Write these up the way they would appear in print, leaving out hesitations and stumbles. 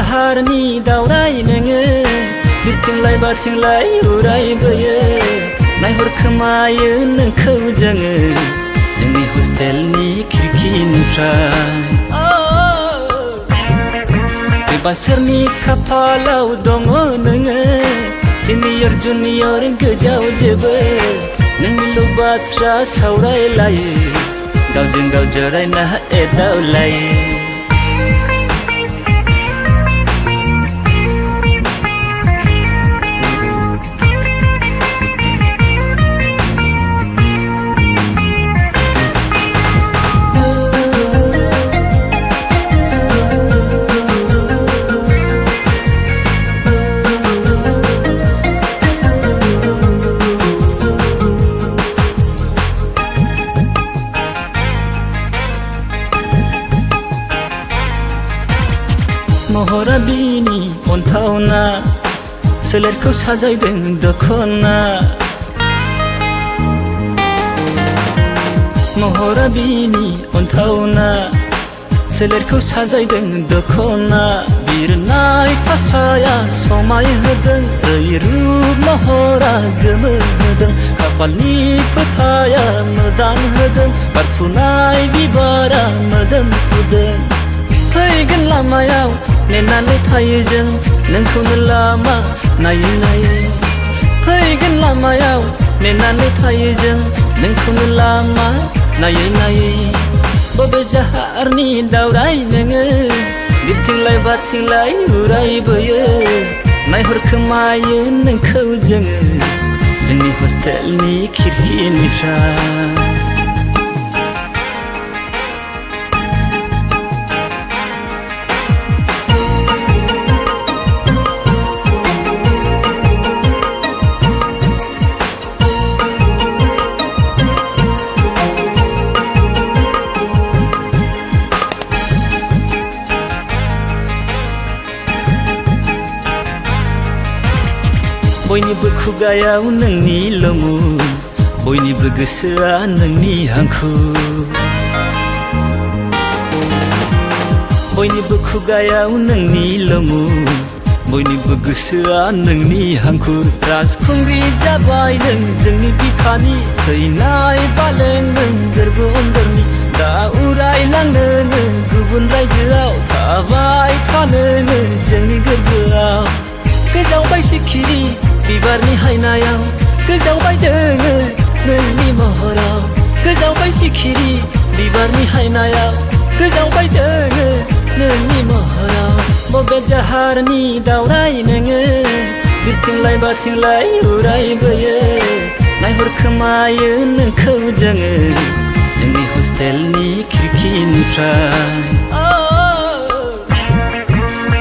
जाहारनि दावराय नोङो बिरथिंलाय बारथिंलाय उरायबोयो नायहरखोमायो नोंखौ जोङो जोंनि हस्टेलनि खिरखिनिफ्राय बे बोसोरनि खाफालाव दङ नोङो सिनियर जुनियर गोजावजोबो नोंनिल' बाथ्रा सावरायलायो गावजों गाव जरायना एदावलायो महरा बिनि अन्थावना सोलेरखौ साजायदों दखना महरा बिनि अन्थावना सोलेरखौ साजायदों दखना बिरनाय फासाया समाय होदों रुप महरा गोमोहोदों खाफालनि फोथाया मोदान होदों बारफुनाय बिबारा मोदोमफुदों फैगोन लामायाव नेनानै थायो जों नोंखौनो लामा नायै नायै फैगोन लामायाव नेनानै थायो जों नोंखौनो लामा नायै नायै बबे जाहारनि दावराय नोङो बिरथिंलाय बारथिंलाय उरायबोयो नायहरखोमायो नोंखौ जोङो जोंनि हस्टेलनि खिरखिनिफ्राय बयनिबो खुगायाव नोंनिल' मुं बयनिबो गोसोआ नोंनि हांखो बयनिबो खुगायाव नोंनिल' मुं बयनिबो गोसोआ नोंनि हांखुर राजखुंग्रि जाबाय नों जोंनि बिखानि थैनाय बालें नों गोरबो अन्दरनि दा उरायलांनो नों गुबुन रायजोआव थाबाय थानो नों जोंनि गोरबोआव गोजावबाय सिखिरि बिबारनि हायनायाव गोजावबाय जोङो नोंनि महराव गोजावबाय सिखिरि बिबारनि हायनायाव गोजावबाय जोङो नोंनि महराव बबे जाहारनि दावराय नोङो बिरथिंलाय बारथिंलाय उरायबोयो नायहरखोमायो नोंखौ जोङो जोंनि हस्टेलनि खिरखिनिफ्राय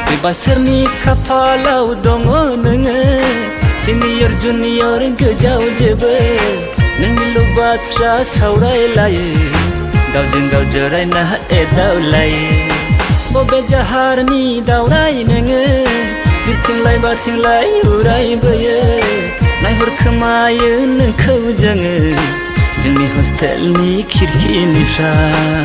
बे बोसोरनि खाफालाव दङ नोङो सिनियर जुनियर गोजावजोबो नोंनिल' बाथ्रा सावरायलायो गावजों गाव जरायना एदावलायो बबे जाहारनि दावराय नोङो बिरथिंलाय बारथिंलाय उरायबोयो नायहरखोमायो नोंखौ जोङो जोंनि हस्टेलनि खिरखिनिफ्राय